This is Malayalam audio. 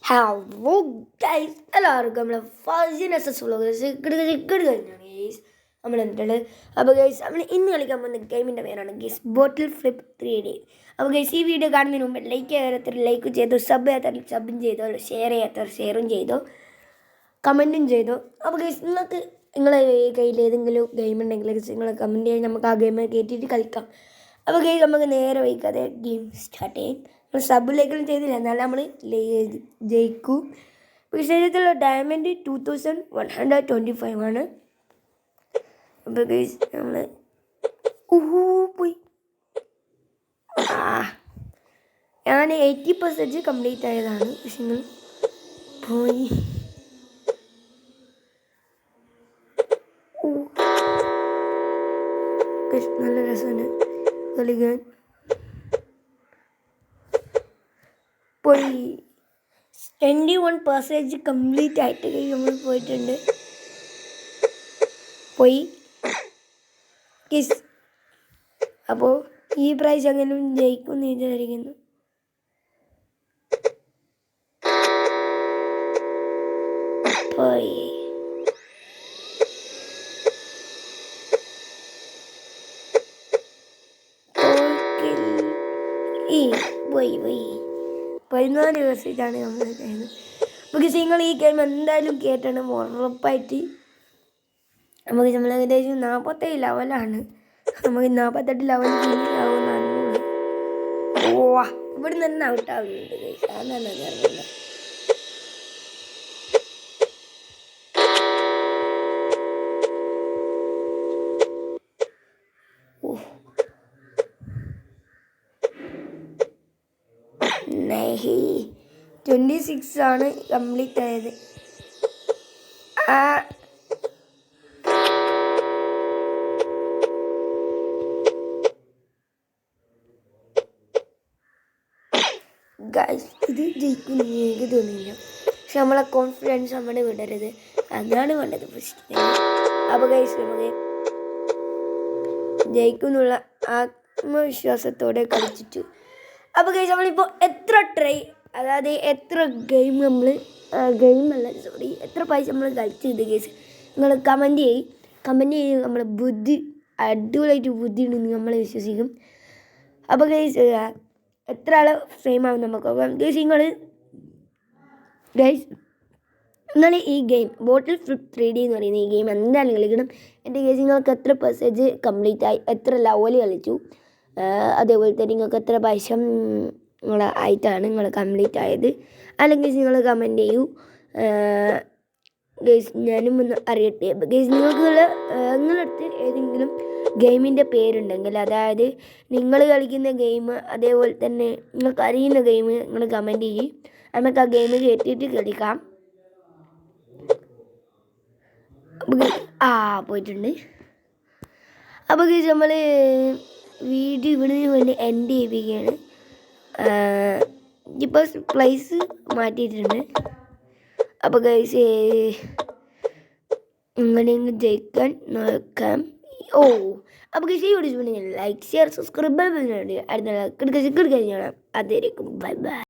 ഹലോ ഗൈസ്, എല്ലാവർക്കും നമ്മളെ ഫസിനസ് വ്ളോഗ്സ് കഴിഞ്ഞാണ് ഗൈസ് നമ്മൾ എന്നിട്ടുള്ളത്. അപ്പോൾ ഗൈസ് നമ്മൾ ഇന്ന് കളിക്കാൻ പോകുന്ന ഗെയിമിൻ്റെ പേരാണ് ഗൈസ് ബോട്ടിൽ ഫ്ലിപ്പ് 3D. അപ്പോൾ ഗൈസ് ഈ വീഡിയോ കാണുന്നതിന് മുമ്പ് ലൈക്ക് ചെയ്യാത്തവർ ലൈക്ക് ചെയ്തു, സബ് ചെയ്യാത്തവർ സബും ചെയ്തോ, ഷെയർ ചെയ്യാത്തവർ ഷെയറും ചെയ്തോ, കമൻറ്റും ചെയ്തോ. അപ്പോൾ ഗൈസ് നിങ്ങൾക്ക് നിങ്ങളെ കയ്യിൽ ഏതെങ്കിലും ഗെയിം ഉണ്ടെങ്കിൽ നിങ്ങൾ കമൻറ്റ് ചെയ്യാൻ നമുക്ക് ആ ഗെയിം കയറ്റിയിട്ട് കളിക്കാം. അപ്പോൾ ഗൈസ് നമുക്ക് നേരെ വയ്ക്കാതെ ഗെയിം സ്റ്റാർട്ട് ചെയ്യും. നമ്മൾ സബിലേക്കൊന്നും ചെയ്തില്ല, എന്നാലും നമ്മൾ ജയിക്കും. വിഷയത്തിലുള്ള ഡയമണ്ട് 2125 ആണ്. അപ്പോൾ ഗൈസ് നമ്മൾ പോയി ഞാൻ 80% കംപ്ലീറ്റ് ആയതാണ്. പക്ഷെ നിങ്ങൾ പോയി നല്ല രസമാണ് കളിക്കാൻ. പോയി 21% കംപ്ലീറ്റ് ആയിട്ട് നമ്മൾ പോയിട്ടുണ്ട്. പോയി കിസ്. അപ്പോൾ ഈ പ്രാവശ്യം അങ്ങനെ ജയിക്കും എന്ന് വിചാരിക്കുന്നു. പോയി പോയി പോയി 14% നമ്മൾ ചെയ്യുന്നത്. നമുക്ക് നിങ്ങൾ ഈ ഗെയിം എന്തായാലും കേട്ടണം ഉറപ്പായിട്ട്. നമുക്ക് നമ്മൾ ഏകദേശം 47 ലെവലാണ്. നമുക്ക് 48 ലെവൽ ആവുന്നതാണ്. ഇവിടെ നിന്ന് തന്നെ ഔട്ടാവുന്നുണ്ട് ഗൈസ്. അതാണ് അറിയില്ല. നെഹി 26 ആണ് കംപ്ലീറ്റ് ആയത്. ഗൈസ് ഇത് ജയിക്കും എനിക്ക് തോന്നിയില്ല. പക്ഷെ നമ്മളെ കോൺഫിഡൻസ് നമ്മുടെ വിടരുത്, അതാണ് വേണ്ടത് ഫസ്റ്റ്. അപ്പോൾ ഗൈസ് നമുക്ക് ജയിക്കും എന്നുള്ള ആത്മവിശ്വാസത്തോടെ കളിച്ചിട്ട്. അപ്പോൾ ഗൈസ് നമ്മളിപ്പോൾ എത്ര അതായത് എത്ര ഗെയിം എത്ര പൈസ നമ്മൾ കളിച്ചത് ഗൈസ് നിങ്ങൾ കമൻറ്റ് ചെയ്ത് നമ്മളെ ബുദ്ധി അടിപൊളിയായിട്ട് ബുദ്ധി ഉണ്ടെന്ന് നമ്മൾ വിശ്വസിക്കും. അപ്പോൾ ഗൈസ് എത്ര ആൾ ഫ്രെയിം ആവും നമുക്ക് ഗൈസ്. നിങ്ങൾ ഈ ഗെയിം ബോട്ടിൽ ഫ്ലിപ്പ് 3D എന്ന് പറയുന്ന ഈ ഗെയിം എന്തായാലും കളിക്കണം. എൻ്റെ ഗൈസ് നിങ്ങൾക്ക് എത്ര പെർസെൻറ്റേജ് കംപ്ലീറ്റ് ആയി, എത്ര ലെവൽ കളിച്ചു, അതേപോലെ തന്നെ നിങ്ങൾക്ക് എത്ര പൈസ ആയിട്ടാണ് നിങ്ങൾ കംപ്ലീറ്റ് ആയത്, അല്ലെങ്കിൽ നിങ്ങൾ കമൻറ്റ് ചെയ്യൂ ഗൈസ്. ഞാനും ഒന്ന് അറിയട്ടെ ഗൈസ്. നിങ്ങളടുത്ത് ഏതെങ്കിലും ഗെയിമിൻ്റെ പേരുണ്ടെങ്കിൽ, അതായത് നിങ്ങൾ കളിക്കുന്ന ഗെയിം, അതേപോലെ തന്നെ നിങ്ങൾക്ക് അറിയുന്ന ഗെയിം നിങ്ങൾ കമൻറ്റ് ചെയ്യും. നമുക്ക് ആ ഗെയിം കയറ്റിയിട്ട് കളിക്കാം. പോയിട്ടുണ്ട്. അപ്പോൾ ഗൈസ് നമ്മൾ വീഡിയോ ഇവിടെ വേണ്ടി എൻഡ് ചെയ്യിപ്പിക്കുകയാണ്. ഇപ്പോൾ പ്ലേസ് മാറ്റിയിട്ടുണ്ട്. അപ്പോൾ ഗൈസ് ഇങ്ങനെയെങ്കിലും ജയിക്കാൻ നോക്കാം. അപ്പോൾ ഗൈസ് ഈ വീഡിയോ ലൈക്ക് ഷെയർ സബ്സ്ക്രൈബ് അടുത്ത കിടക്കാൻ അതായിരിക്കും. Bye bye.